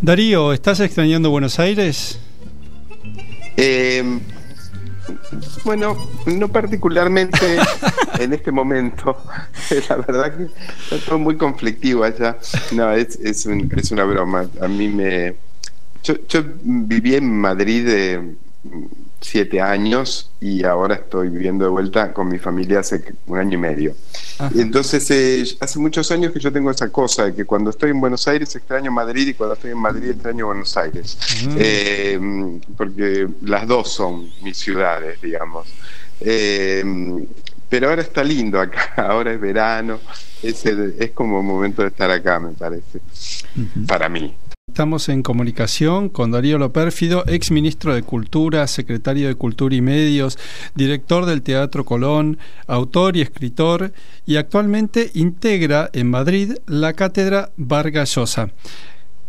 Darío, ¿estás extrañando Buenos Aires? Bueno, no particularmente en este momento. La verdad que está todo muy conflictivo allá. No, es una broma. A mí yo viví en Madrid 7 años y ahora estoy viviendo de vuelta con mi familia hace 1 año y medio. Ajá. Entonces, hace muchos años que yo tengo esa cosa de que cuando estoy en Buenos Aires extraño Madrid y cuando estoy en Madrid extraño Buenos Aires. Porque las dos son mis ciudades, digamos. Pero ahora está lindo acá, ahora es verano, es como un momento de estar acá, me parece, para mí. Estamos en comunicación con Darío Lopérfido, ex ministro de Cultura, secretario de Cultura y Medios, director del Teatro Colón, autor y escritor, y actualmente integra en Madrid la Cátedra Vargas Llosa.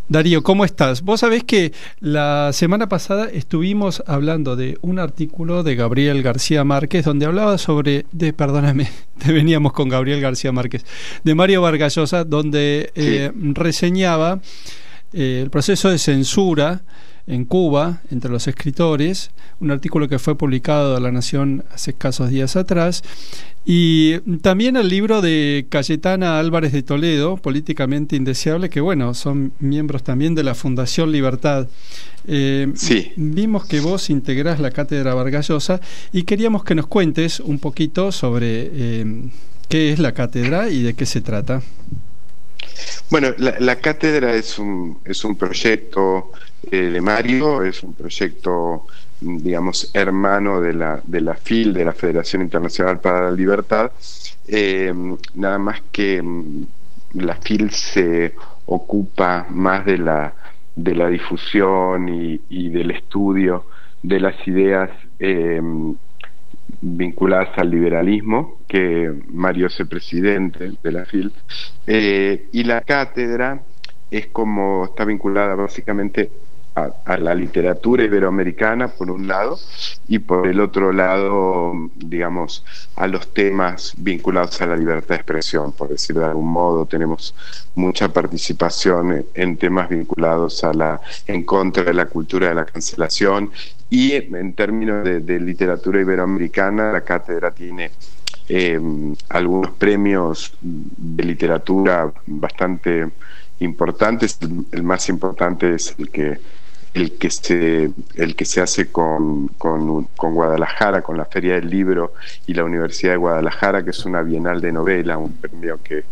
Darío, ¿cómo estás? Vos sabés que la semana pasada estuvimos hablando de un artículo de Gabriel García Márquez donde hablaba veníamos con Gabriel García Márquez, de Mario Vargas Llosa, donde reseñaba el proceso de censura en Cuba entre los escritores, un artículo que fue publicado en La Nación hace escasos días atrás, y también el libro de Cayetana Álvarez de Toledo, Políticamente Indeseable, que bueno, son miembros también de la Fundación Libertad. Sí. Vimos que vos integrás la Cátedra Vargas Llosa y queríamos que nos cuentes un poquito sobre qué es la cátedra y de qué se trata. Bueno, la cátedra es un proyecto de Mario, es un proyecto, digamos, hermano de la FIL, de la Federación Internacional para la Libertad. Nada más que la FIL se ocupa más de la difusión y del estudio de las ideas vinculadas al liberalismo, que Mario es el presidente de la FIL, y la cátedra está vinculada básicamente a la literatura iberoamericana por un lado y por el otro lado, digamos, a los temas vinculados a la libertad de expresión, por decir de algún modo. Tenemos mucha participación en temas vinculados en contra de la cultura de la cancelación, y en términos de literatura iberoamericana la cátedra tiene algunos premios de literatura bastante importantes. El más importante es el que se hace con Guadalajara, con la Feria del Libro y la Universidad de Guadalajara, que es una bienal de novela, un premio que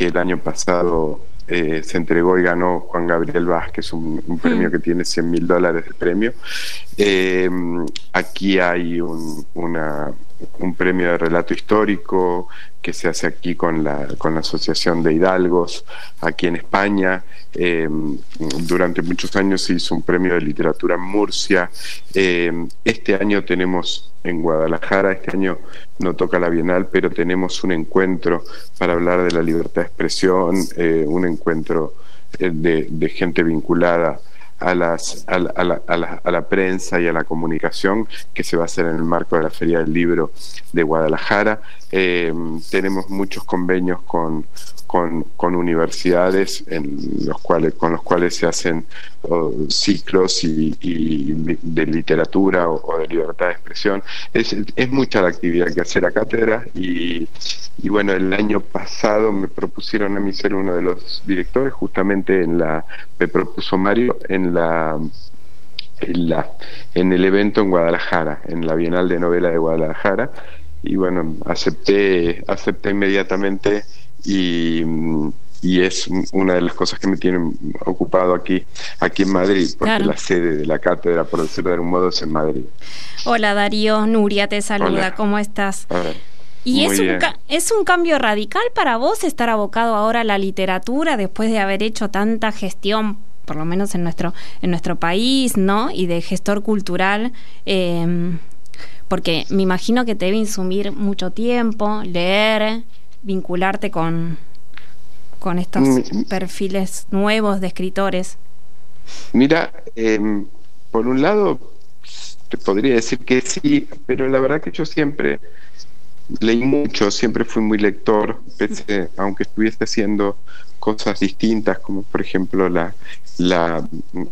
el año pasado se entregó y ganó Juan Gabriel Vázquez, un premio que tiene $100.000 de premio. Aquí hay un premio de relato histórico que se hace aquí con la Asociación de Hidalgos aquí en España. Durante muchos años se hizo un premio de literatura en Murcia. Este año tenemos en Guadalajara, este año no toca la Bienal, pero tenemos un encuentro para hablar de la libertad de expresión, un encuentro de gente vinculada a la prensa y a la comunicación, que se va a hacer en el marco de la Feria del Libro de Guadalajara. Tenemos muchos convenios con universidades con los cuales se hacen ciclos y de literatura o de libertad de expresión. Es mucha la actividad que hace la cátedra, y bueno, el año pasado me propusieron a mí ser uno de los directores, justamente me propuso Mario en el evento en Guadalajara, en la Bienal de Novela de Guadalajara, y bueno, acepté inmediatamente, y es una de las cosas que me tienen ocupado aquí en Madrid, porque claro, la sede de la cátedra, por decirlo de algún modo, es en Madrid. Hola Darío, Nuria te saluda. Hola. ¿Cómo estás? ¿Y es un cambio radical para vos estar abocado ahora a la literatura después de haber hecho tanta gestión, por lo menos en nuestro país, ¿no? Y de gestor cultural, porque me imagino que te debe insumir mucho tiempo, leer, vincularte con estos perfiles nuevos de escritores. Mira, por un lado te podría decir que sí, pero la verdad que yo siempre leí mucho, siempre fui muy lector, aunque estuviese haciendo cosas distintas, como por ejemplo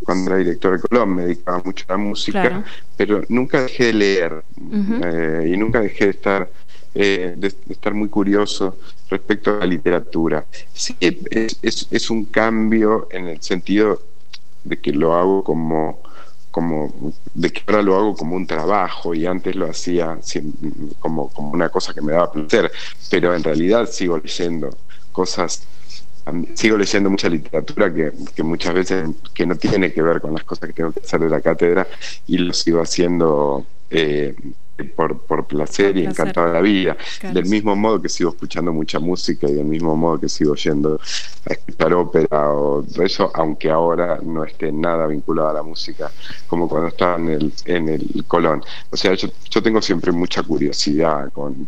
cuando era director de Colón me dedicaba mucho a la música, claro. Pero nunca dejé de leer. Y nunca dejé de estar muy curioso respecto a la literatura. Sí, es un cambio en el sentido de que lo hago de que ahora lo hago como un trabajo, y antes lo hacía como una cosa que me daba placer, pero en realidad sigo leyendo mucha literatura que muchas veces que no tiene que ver con las cosas que tengo que hacer de la cátedra, y lo sigo haciendo por placer y encantado de la vida. Claro. Del mismo modo que sigo escuchando mucha música, y del mismo modo que sigo yendo a escuchar ópera o eso, aunque ahora no esté nada vinculado a la música como cuando estaba en el Colón. O sea, yo tengo siempre mucha curiosidad con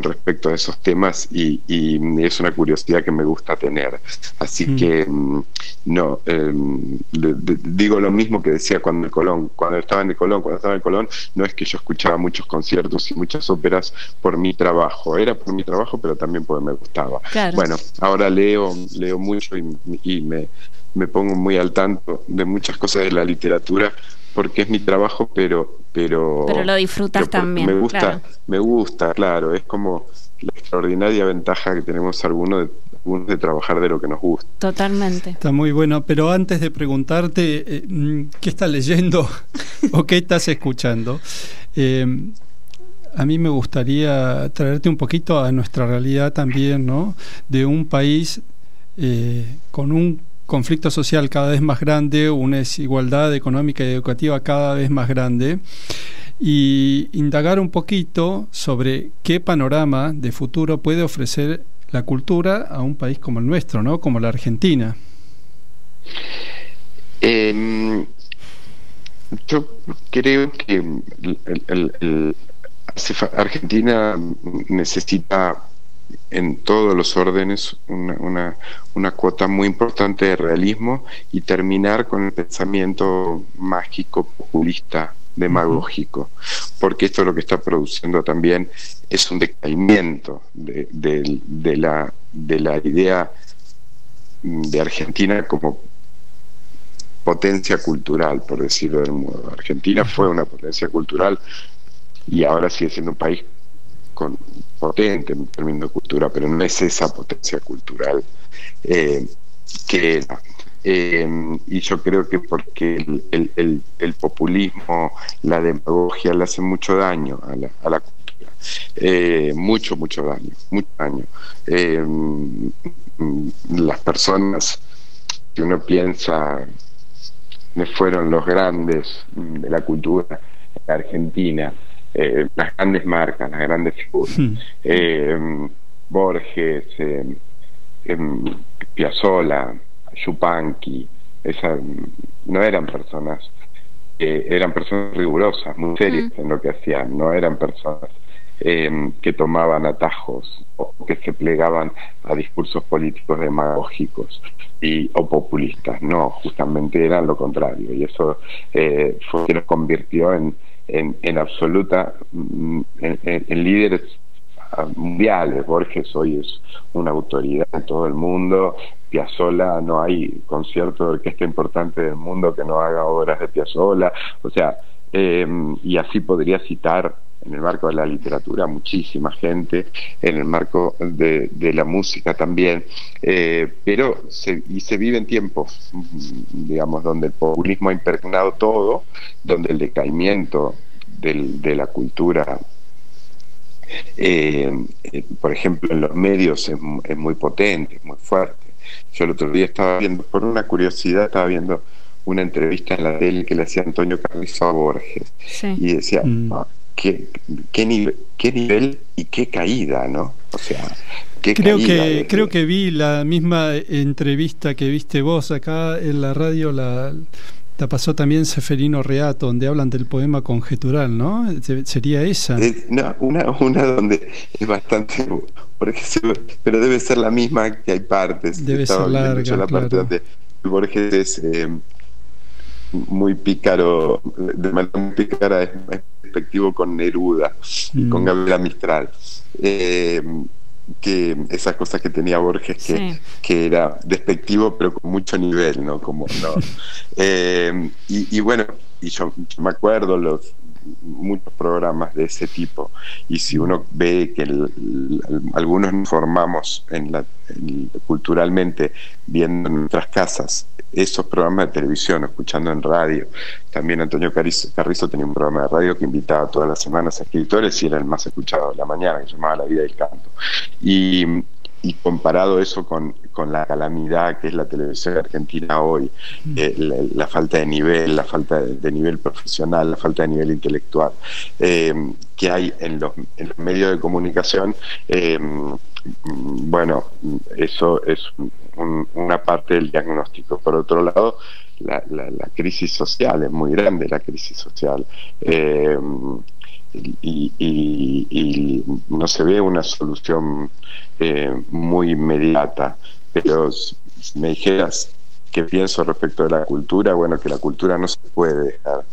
respecto a esos temas, y es una curiosidad que me gusta tener. Así que digo lo mismo que decía cuando estaba en el Colón, no es que yo escuchaba muchos conciertos y muchas óperas por mi trabajo, era por mi trabajo, pero también porque me gustaba. Claro. Bueno, ahora leo mucho y me pongo muy al tanto de muchas cosas de la literatura porque es mi trabajo, pero lo disfrutas también. Me gusta, claro, es como la extraordinaria ventaja que tenemos algunos de trabajar de lo que nos gusta. Totalmente. Está muy bueno, pero antes de preguntarte ¿qué estás leyendo o qué estás escuchando? A mí me gustaría traerte un poquito a nuestra realidad también, ¿no? De un país con un conflicto social cada vez más grande, una desigualdad económica y educativa cada vez más grande, y indagar un poquito sobre qué panorama de futuro puede ofrecer la cultura a un país como el nuestro, ¿no? Como la Argentina. Yo creo que Argentina necesita en todos los órdenes una cuota muy importante de realismo, y terminar con el pensamiento mágico, populista, demagógico, porque esto lo que está produciendo también es un decaimiento de la idea de Argentina como potencia cultural, por decirlo de algún modo. Argentina fue una potencia cultural y ahora sigue siendo un país potente en términos de cultura, pero no es esa potencia cultural que era. Y yo creo que porque el populismo, la demagogia le hace mucho daño a la cultura, mucho daño. Las personas que uno piensa fueron los grandes de la cultura en Argentina, las grandes marcas, las grandes figuras, Borges, Piazzolla, Yupanqui, no eran personas rigurosas, muy serias en lo que hacían, no eran personas que tomaban atajos o que se plegaban a discursos políticos demagógicos o populistas. No, justamente eran lo contrario, y eso fue que los convirtió en absoluta en líderes mundiales. Borges hoy es una autoridad en todo el mundo. Piazzolla, no hay concierto de orquesta importante del mundo que no haga obras de Piazzolla. O sea, y así podría citar en el marco de la literatura muchísima gente, en el marco de la música también, pero se vive en tiempos, digamos, donde el populismo ha impregnado todo, donde el decaimiento de la cultura, por ejemplo, en los medios es muy potente, es muy fuerte. Yo el otro día estaba viendo, por una curiosidad, una entrevista en la tele que le hacía Antonio Carrizo a Borges, sí. Y decía, ¿Qué nivel y qué caída, ¿no? O sea, creo que vi la misma entrevista que viste vos acá en la radio, la pasó también Seferino Reato, donde hablan del poema conjetural, ¿no? Sería esa. Una donde es bastante, pero debe ser la misma, que hay partes. Debe ser larga, la parte donde Borges es muy pícaro, de manera muy pícara, es despectivo con Neruda y con Gabriela Mistral. Que esas cosas que tenía Borges, que era despectivo pero con mucho nivel, ¿no? Como, ¿no? Y bueno, y yo me acuerdo muchos programas de ese tipo, y si uno ve que algunos nos formamos culturalmente viendo en nuestras casas esos programas de televisión, escuchando en radio. También Antonio Carrizo tenía un programa de radio que invitaba todas las semanas a escritores y era el más escuchado de la mañana, que se llamaba La Vida del Canto. Y comparado eso con la calamidad que es la televisión argentina hoy, la falta de nivel, la falta de nivel profesional, la falta de nivel intelectual que hay en los medios de comunicación, bueno, eso es una parte del diagnóstico. Por otro lado, la crisis social es muy grande, la crisis social. Y no se ve una solución muy inmediata, pero si me dijeras qué pienso respecto de la cultura, bueno, que la cultura no se puede dejar,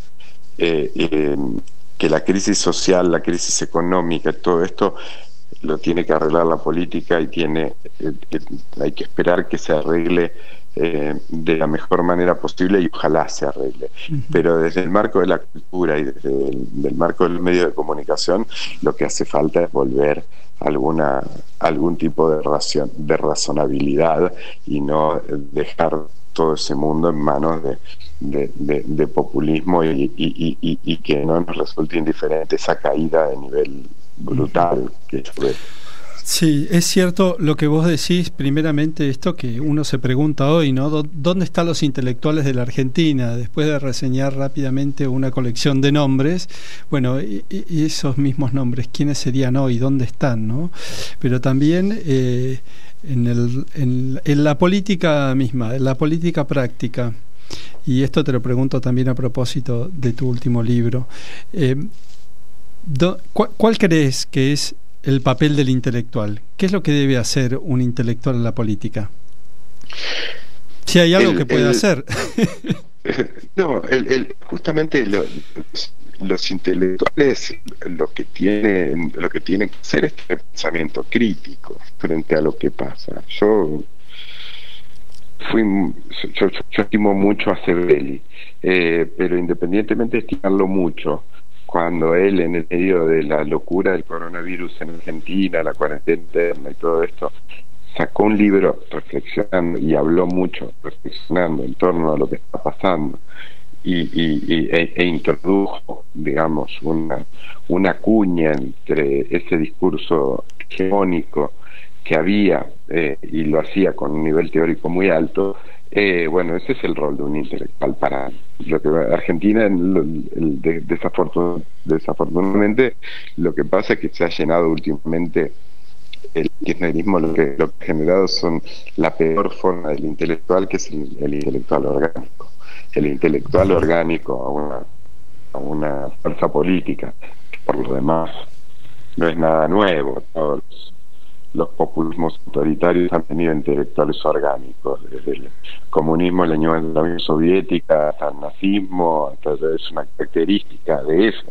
que la crisis social, la crisis económica, todo esto lo tiene que arreglar la política, y hay que esperar que se arregle de la mejor manera posible, y ojalá se arregle. Pero desde el marco de la cultura y desde el marco del medio de comunicación, lo que hace falta es volver algún tipo de razonabilidad, y no dejar todo ese mundo en manos de populismo, y que no nos resulte indiferente esa caída de nivel brutal que yo veo. Sí, es cierto lo que vos decís. Primeramente, esto que uno se pregunta hoy, ¿no? ¿Dónde están los intelectuales de la Argentina? Después de reseñar rápidamente una colección de nombres, bueno, y esos mismos nombres, ¿quiénes serían hoy? ¿Dónde están, no? Pero también en la política misma, en la política práctica, y esto te lo pregunto también a propósito de tu último libro, ¿cuál crees que es el papel del intelectual? ¿Qué es lo que debe hacer un intelectual en la política? Si hay algo que puede hacer. No, justamente los intelectuales lo que tienen que hacer es tener pensamiento crítico frente a lo que pasa. Yo estimo mucho a Sebeli, pero independientemente de estimarlo mucho, cuando él, en el medio de la locura del coronavirus en Argentina, la cuarentena interna y todo esto, sacó un libro reflexionando, y habló mucho reflexionando en torno a lo que está pasando, e introdujo, digamos, una cuña entre ese discurso hegemónico que había, y lo hacía con un nivel teórico muy alto. Bueno, ese es el rol de un intelectual para lo que Argentina. Desafortunadamente, lo que pasa es que se ha llenado últimamente el kirchnerismo, lo que ha generado son la peor forma del intelectual, que es el intelectual orgánico. El intelectual orgánico a una fuerza política, que por lo demás no es nada nuevo. Todos los populismos autoritarios han tenido intelectuales orgánicos, desde el comunismo, la Unión Soviética, hasta el nazismo, es una característica de eso.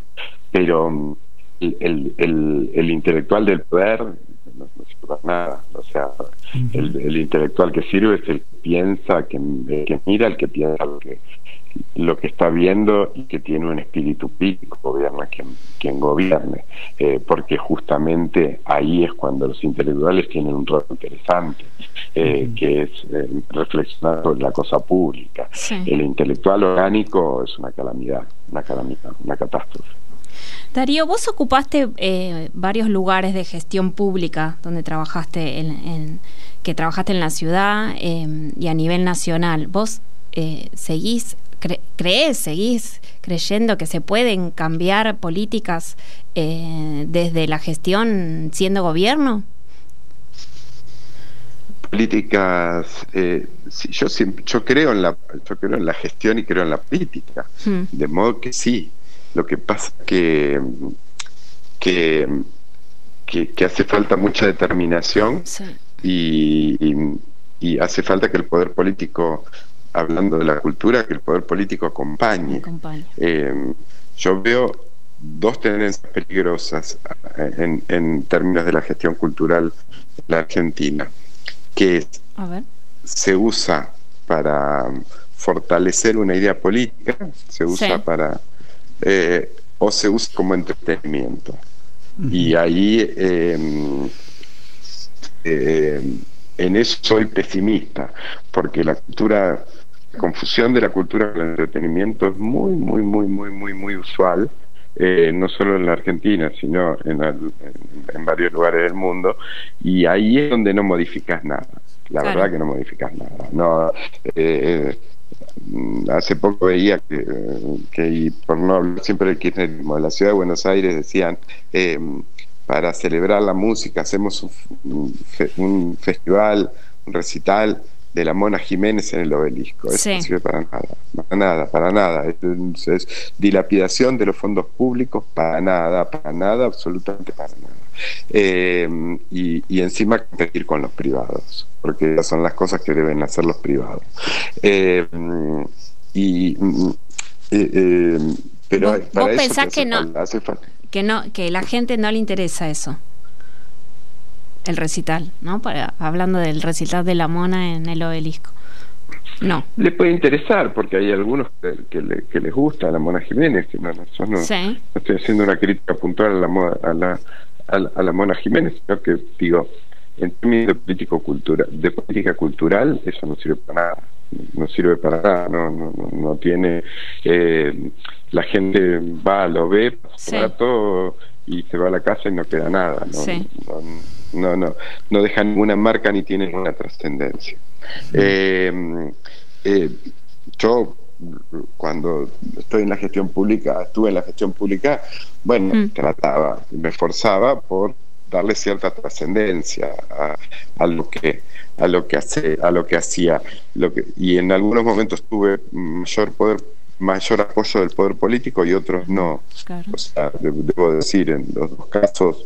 Pero el intelectual del poder no sirve para nada. O sea, el intelectual que sirve es el que piensa, que mira, el que piensa lo que está viendo, y que tiene un espíritu crítico, gobierna quien gobierne, porque justamente ahí es cuando los intelectuales tienen un rol interesante, que es reflexionar sobre la cosa pública. Sí. El intelectual orgánico es una calamidad, una catástrofe. Darío, vos ocupaste varios lugares de gestión pública donde trabajaste que trabajaste en la ciudad y a nivel nacional. ¿Vos seguís creyendo que se pueden cambiar políticas desde la gestión siendo gobierno? Políticas, sí, yo creo en la gestión y creo en la política, de modo que sí. Lo que pasa que hace falta mucha determinación, sí, y hace falta que el poder político hablando de la cultura, que el poder político acompañe. Yo veo dos tendencias peligrosas en términos de la gestión cultural en la Argentina, que es, se usa para fortalecer una idea política, se usa para o se usa como entretenimiento. Y ahí en eso soy pesimista, porque la confusión de la cultura con el entretenimiento es muy usual, no solo en la Argentina, sino en varios lugares del mundo, y ahí es donde no modificas nada. La verdad que no modificas nada. No, hace poco veía que, y por no hablar siempre del kirchnerismo, de la ciudad de Buenos Aires decían, para celebrar la música hacemos un festival, un recital de la Mona Jiménez en el Obelisco. Eso no sirve para nada. Es dilapidación de los fondos públicos, para nada, absolutamente para nada. Y encima competir con los privados, porque esas son las cosas que deben hacer los privados. Pero ¿Vos para eso pensás que que la gente no le interesa eso? El recital, ¿no? Hablando del recital de la Mona en el Obelisco. No. Le puede interesar, porque hay algunos que les gusta a la Mona Jiménez, que no estoy haciendo una crítica puntual a la Mona Jiménez, sino que digo, en términos de política cultural, eso no sirve para nada. No tiene, la gente va, lo ve, pasa un rato y se va a la casa y no queda nada. No deja ninguna marca ni tiene ninguna trascendencia. Yo, cuando estuve en la gestión pública, bueno, me esforzaba por darle cierta trascendencia a lo que hacía, y en algunos momentos tuve mayor apoyo del poder político y otros no. O sea, debo decir, en los dos casos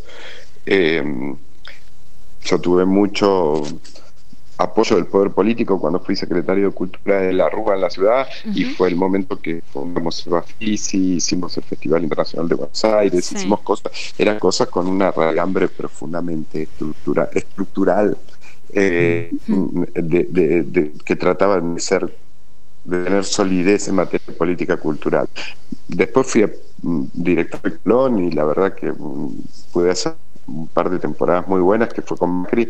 yo tuve mucho apoyo del poder político cuando fui secretario de Cultura de la Rúa en la ciudad, y fue el momento que fundamos el Bafisi, hicimos el Festival Internacional de Buenos Aires, hicimos eran cosas con una raigambre profundamente estructural, que trataban de tener solidez en materia de política cultural. Después fui director de Colón, y la verdad que pude hacer un par de temporadas muy buenas, que fue con Macri,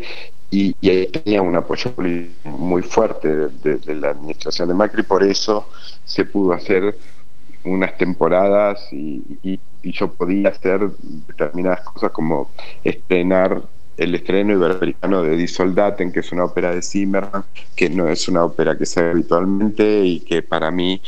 y ahí tenía un apoyo muy fuerte de la administración de Macri. Por eso se pudo hacer unas temporadas y yo podía hacer determinadas cosas, como estrenar el estreno iberoamericano de Die Soldaten, que es una ópera de Zimmermann, que no es una ópera que se hace habitualmente, y que para mí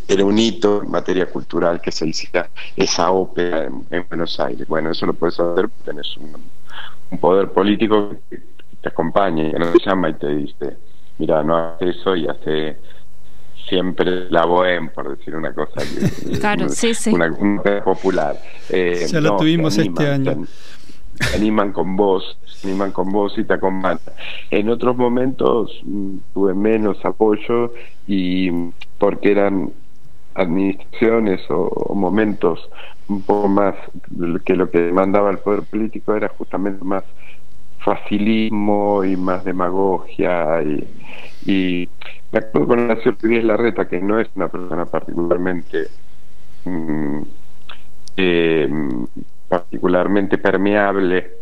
era un hito en materia cultural que se hiciera esa ópera en Buenos Aires. Bueno, eso lo puedes hacer porque tenés un poder político que te acompaña, que no te llama y te dice, mira, no hagas eso, y hace siempre la bohème, por decir una cosa una ópera popular. Ya lo tuvimos este año. Se animan con vos y te acompañan. En otros momentos tuve menos apoyo, y porque eran administraciones o momentos un poco más que lo que demandaba el poder político era justamente más facilismo y más demagogia, y me acuerdo con Horacio Rodríguez Larreta, que no es una persona particularmente permeable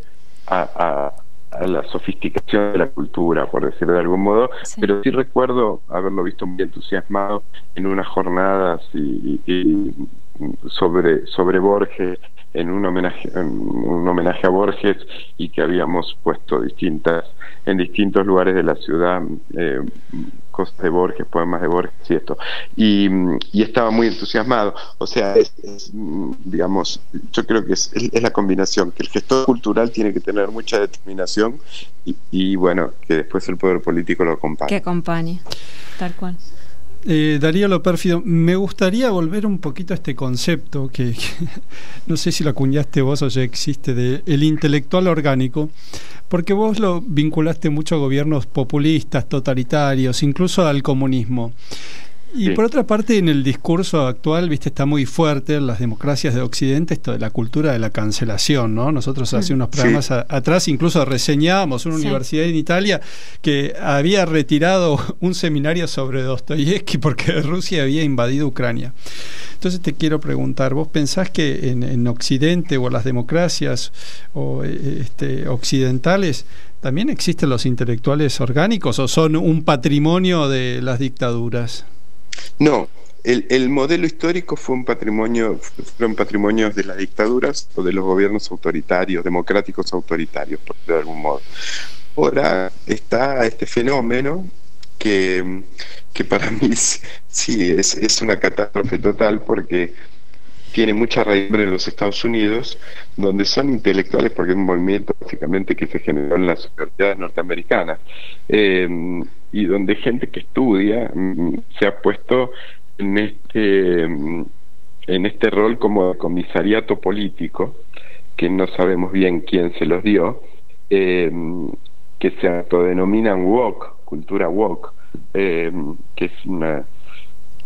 a la sofisticación de la cultura, por decirlo de algún modo, pero sí recuerdo haberlo visto muy entusiasmado en unas jornadas y sobre Borges, en un homenaje a Borges, y que habíamos puesto en distintos lugares de la ciudad cosas de Borges, poemas de Borges y esto, y estaba muy entusiasmado. O sea, digamos, yo creo que es la combinación, que el gestor cultural tiene que tener mucha determinación y bueno, que después el poder político lo acompañe. Que acompañe, tal cual. Darío Lopérfido, me gustaría volver un poquito a este concepto que no sé si lo acuñaste vos o ya existe, de el intelectual orgánico, porque vos lo vinculaste mucho a gobiernos populistas, totalitarios, incluso al comunismo. Y sí. Por otra parte, en el discurso actual, viste, está muy fuerte en las democracias de Occidente esto de la cultura de la cancelación, ¿no? Nosotros hace unos programas atrás incluso reseñábamos una universidad en Italia que había retirado un seminario sobre Dostoyevsky porque Rusia había invadido Ucrania. Entonces te quiero preguntar, ¿vos pensás que en Occidente o las democracias occidentales también existen los intelectuales orgánicos o son un patrimonio de las dictaduras? No, el modelo histórico fueron patrimonios de las dictaduras o de los gobiernos autoritarios, democráticos autoritarios, por de algún modo. Ahora está este fenómeno que para mí sí es una catástrofe total, porque tiene mucha raíz en los Estados Unidos, donde son intelectuales, porque es un movimiento básicamente que se generó en las universidades norteamericanas, y donde gente que estudia se ha puesto en este rol como de comisariato político, que no sabemos bien quién se los dio, que se autodenominan woke, cultura woke, que es una...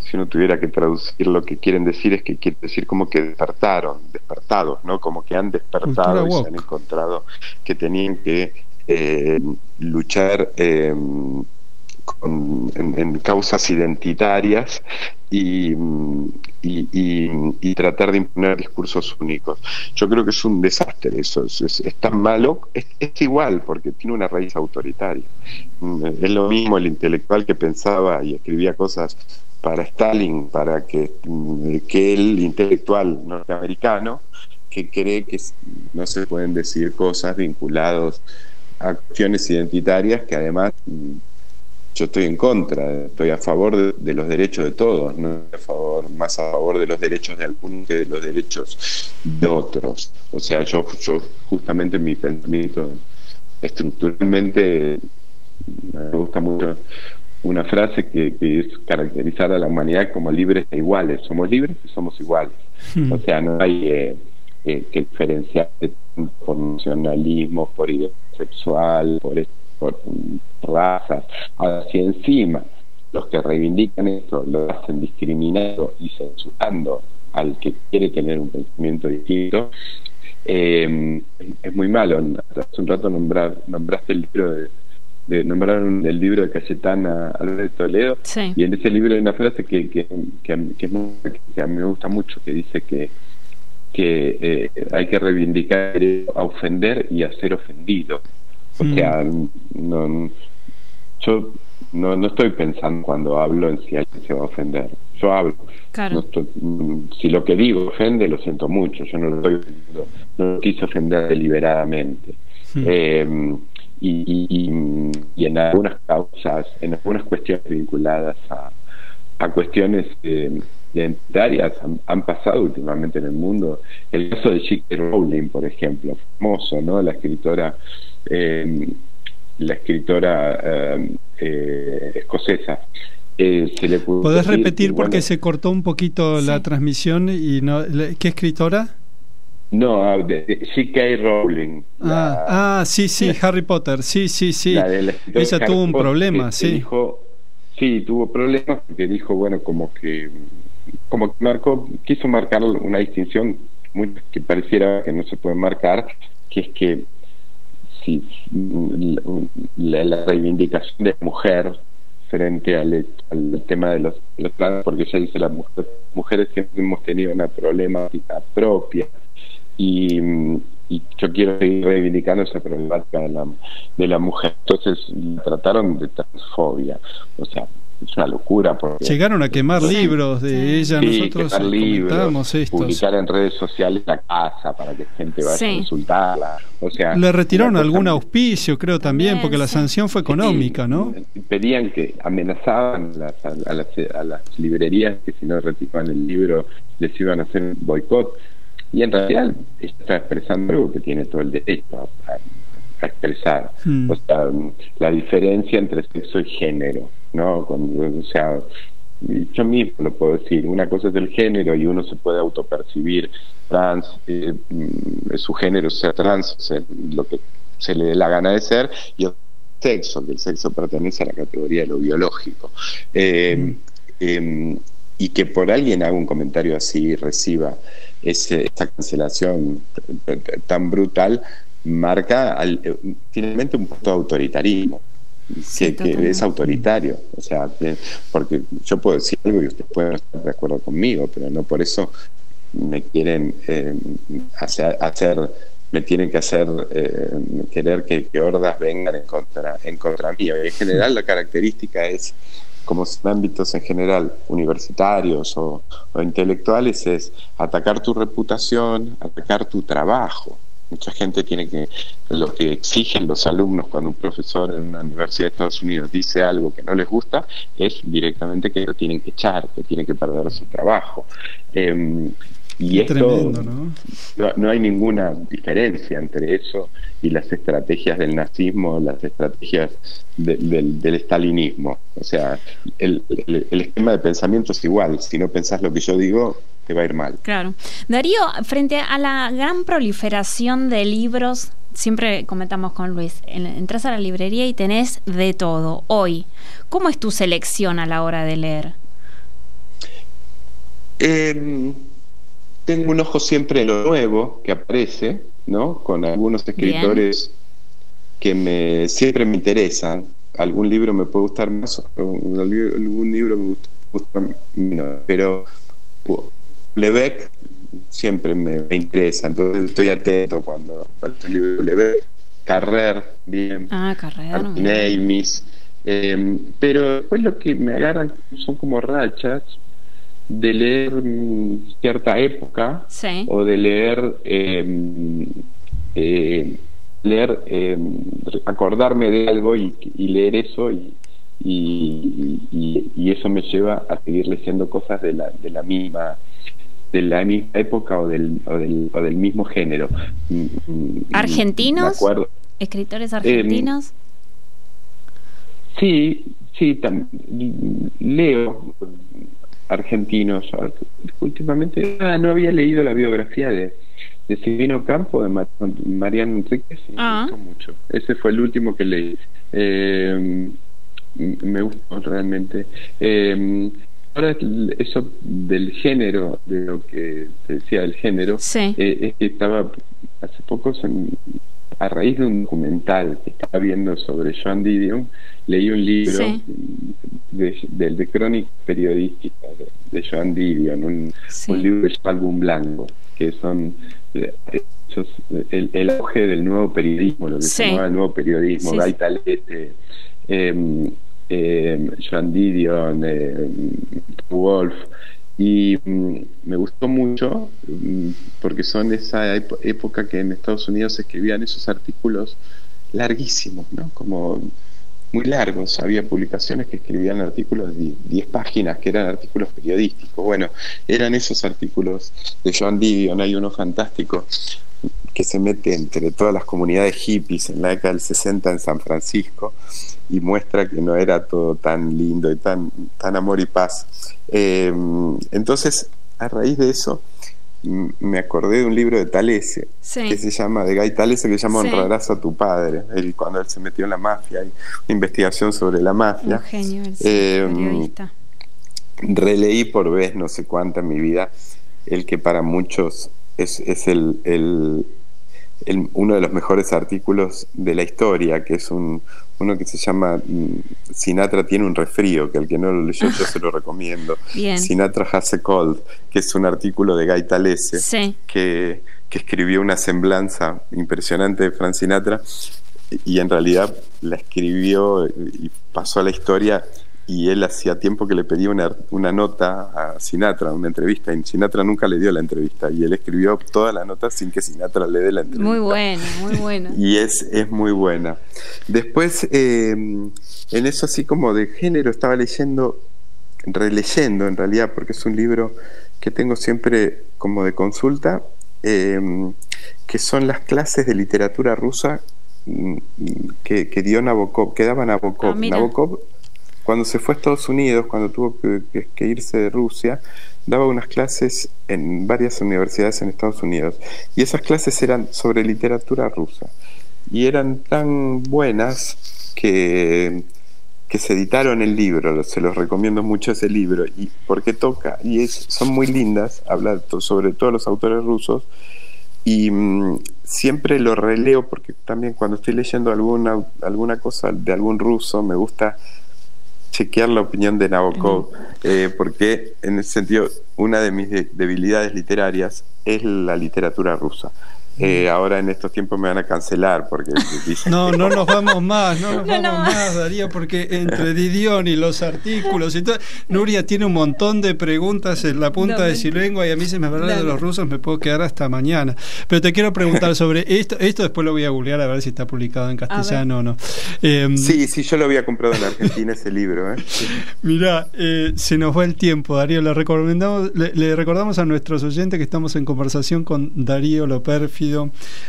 Si uno tuviera que traducir, lo que quieren decir es que quiere decir como que despertados, ¿no? Como que han despertado y se han encontrado que tenían que luchar en causas identitarias y tratar de imponer discursos únicos. Yo creo que es un desastre eso, es tan malo, es igual porque tiene una raíz autoritaria. Es lo mismo el intelectual que pensaba y escribía cosas para Stalin, para que el intelectual norteamericano que cree que no se pueden decir cosas vinculadas a cuestiones identitarias, que además yo estoy en contra, estoy a favor de los derechos de todos, no más a favor de los derechos de algunos que de los derechos de otros. O sea, yo justamente mi pensamiento estructuralmente me gusta mucho una frase que es caracterizar a la humanidad como libres e iguales. Somos libres y somos iguales. O sea, no hay que diferenciar por nacionalismo, por identidad sexual, por razas. Ahora, si encima los que reivindican esto lo hacen discriminando y censurando al que quiere tener un pensamiento distinto, es muy malo. Hace un rato nombraste el libro nombraron el libro de Cayetana Álvarez de Toledo, sí. Y en ese libro hay una frase que a mí me gusta mucho, que dice que hay que reivindicar a ofender y a ser ofendido. O sea, yo no estoy pensando cuando hablo en si alguien se va a ofender. Yo hablo. Claro. Si lo que digo ofende, lo siento mucho. Yo no lo quise ofender deliberadamente. Y en algunas causas, en algunas cuestiones vinculadas a cuestiones identitarias han pasado últimamente en el mundo. El caso de J.K. Rowling, por ejemplo, famoso, ¿no? La escritora escocesa. ¿Podés repetir porque se cortó un poquito la transmisión? Y no, ¿qué escritora? No, de J.K. Rowling. Sí, Harry Potter, sí. Ella tuvo un problema, sí. Tuvo problemas porque dijo, bueno, como que quiso marcar una distinción que pareciera que no se puede marcar, que es que si la reivindicación de la mujer frente al tema de los trans, porque ella dice las mujeres siempre hemos tenido una problemática propia, y yo quiero seguir reivindicando esa problemática de la mujer. Entonces trataron de transfobia. O sea, es una locura. Llegaron a quemar libros de ella. Nosotros comentábamos esto, publicar en redes sociales la casa para que gente vaya a insultarla. O sea, le retiraron algún auspicio, creo también, porque la sanción fue económica, ¿no? Pedían amenazaban a las librerías que si no retiraban el libro les iban a hacer un boicot. Y en realidad está expresando algo que tiene todo el derecho a expresar. O sea, la diferencia entre sexo y género, ¿no? O sea, yo mismo lo puedo decir, una cosa es el género y uno se puede autopercibir trans, su género sea trans, sea lo que se le dé la gana de ser, y otro sexo, que el sexo pertenece a la categoría de lo biológico. Y que por alguien haga un comentario así y reciba esa cancelación tan brutal, marca finalmente un punto de autoritarismo. Que es autoritario, o sea, porque yo puedo decir algo y ustedes pueden estar de acuerdo conmigo, pero no por eso me quieren me tienen que hacer querer que hordas vengan en contra mío. Y en general la característica es, como en ámbitos en general universitarios o intelectuales, es atacar tu reputación, atacar tu trabajo. Mucha gente lo que exigen los alumnos cuando un profesor en una universidad de Estados Unidos dice algo que no les gusta, es directamente que lo tienen que echar, que tienen que perder su trabajo. Y esto, tremendo, ¿no? No hay ninguna diferencia entre eso y las estrategias del nazismo, las estrategias del estalinismo. O sea, el esquema de pensamiento es igual. Si no pensás lo que yo digo, te va a ir mal. Claro. Darío, frente a la gran proliferación de libros, siempre comentamos con Luis, entras a la librería y tenés de todo. Hoy, ¿cómo es tu selección a la hora de leer? Tengo un ojo siempre en lo nuevo que aparece, ¿no? Con algunos escritores que siempre me interesan. Algún libro me puede gustar más, algún libro me gusta menos, pero Lebec siempre me interesa, entonces estoy atento cuando aparece el libro de Lebec. Carrer, bien. Carrer. Amis, pero después lo que me agarran son como rachas de leer cierta época, sí, o de acordarme de algo y leer eso y eso me lleva a seguir leyendo cosas de la misma época o del mismo género. ¿Argentinos? Me acuerdo. ¿Escritores argentinos? Sí, leo argentinos. Últimamente no había leído la biografía de Silvino Campo, de Mariano Enríquez, y me gustó mucho. Ese fue el último que leí. Me gustó realmente. Ahora, eso del género, de lo que te decía del género, sí, es que estaba hace poco, a raíz de un documental que estaba viendo sobre Joan Didion, leí un libro, sí, de crónicas periodísticas de Joan Didion, sí, un libro de Álbum Blanco, que son el auge del nuevo periodismo, lo que se llamaba el nuevo periodismo, sí, Guy Talete, Joan Didion, Wolf, y me gustó mucho porque son esa época que en Estados Unidos se escribían esos artículos larguísimos, ¿no? Como muy largos. Había publicaciones que escribían artículos de 10 páginas que eran artículos periodísticos. Bueno, eran esos artículos de Joan Didion. Hay uno fantástico que se mete entre todas las comunidades hippies en la década del 60 en San Francisco y muestra que no era todo tan lindo y tan amor y paz. Entonces, a raíz de eso, me acordé de un libro de Talese, sí, que se llama, de Guy Talese, que se llama, sí, Honrarás a tu padre. Cuando él se metió en la mafia, hay una investigación sobre la mafia. Un genio, periodista. Releí por vez no sé cuánta en mi vida el que para muchos es uno de los mejores artículos de la historia, que es uno que se llama Sinatra tiene un resfrío, que al que no lo leyó yo se lo recomiendo. Bien. Sinatra has a cold, que es un artículo de Guy Talese, sí, que escribió una semblanza impresionante de Frank Sinatra, y en realidad la escribió y pasó a la historia. Y él hacía tiempo que le pedía una nota a Sinatra, una entrevista, y Sinatra nunca le dio la entrevista, y él escribió toda la nota sin que Sinatra le dé la entrevista. Muy buena, muy buena. Y es muy buena. Después, en eso así como de género, estaba releyendo en realidad, porque es un libro que tengo siempre como de consulta, que son las clases de literatura rusa que dio Nabokov, que daba Nabokov. Nabokov cuando se fue a Estados Unidos, cuando tuvo que irse de Rusia, daba unas clases en varias universidades en Estados Unidos, y esas clases eran sobre literatura rusa, y eran tan buenas que se editaron el libro. Se los recomiendo mucho ese libro, y porque toca, y son muy lindas, habla sobre todos los autores rusos, y siempre lo releo, porque también cuando estoy leyendo alguna cosa de algún ruso, me gusta chequear la opinión de Nabokov, porque en ese sentido una de mis debilidades literarias es la literatura rusa. Ahora en estos tiempos me van a cancelar porque dicen no nos vamos más, más, Darío, porque entre Didion y los artículos y todo, Nuria tiene un montón de preguntas en la punta de su lengua, y a mí se me habla de los rusos, me puedo quedar hasta mañana. Pero te quiero preguntar sobre esto después lo voy a googlear a ver si está publicado en castellano o no. Sí, yo lo había comprado en Argentina ese libro. Mirá, se nos va el tiempo, Darío. Le recordamos a nuestros oyentes que estamos en conversación con Darío Loperfido,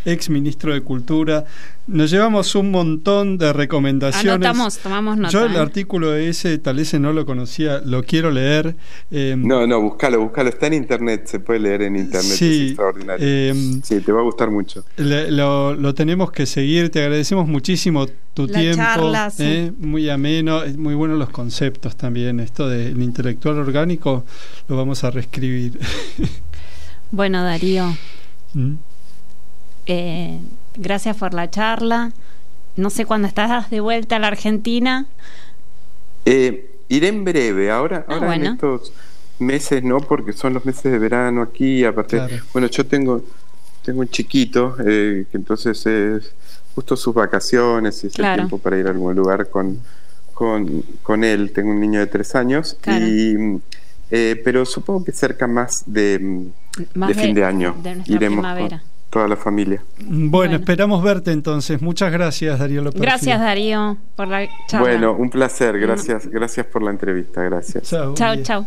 ex ministro de Cultura. Nos llevamos un montón de recomendaciones. Tomamos nota. Yo el artículo ese, tal vez no lo conocía, lo quiero leer. No, búscalo, está en internet, se puede leer en internet, sí, es extraordinario. Sí, te va a gustar mucho. Lo tenemos que seguir, te agradecemos muchísimo tu tiempo. Charla, sí. Muy ameno, muy buenos los conceptos también. Esto del intelectual orgánico lo vamos a reescribir. Bueno, Darío, gracias por la charla. No sé cuándo estás de vuelta a la Argentina. Iré en breve, ahora bueno. En estos meses no, porque son los meses de verano aquí, aparte, claro. Bueno, yo tengo un chiquito, que entonces es justo sus vacaciones y es el tiempo para ir a algún lugar con él. Tengo un niño de 3 años, claro. Pero supongo que cerca más de fin de año iremos primavera. Con toda la familia. Bueno, esperamos verte entonces. Muchas gracias, Darío López. Gracias, Darío, por la charla. Bueno, un placer. Gracias por la entrevista. Gracias. Chao.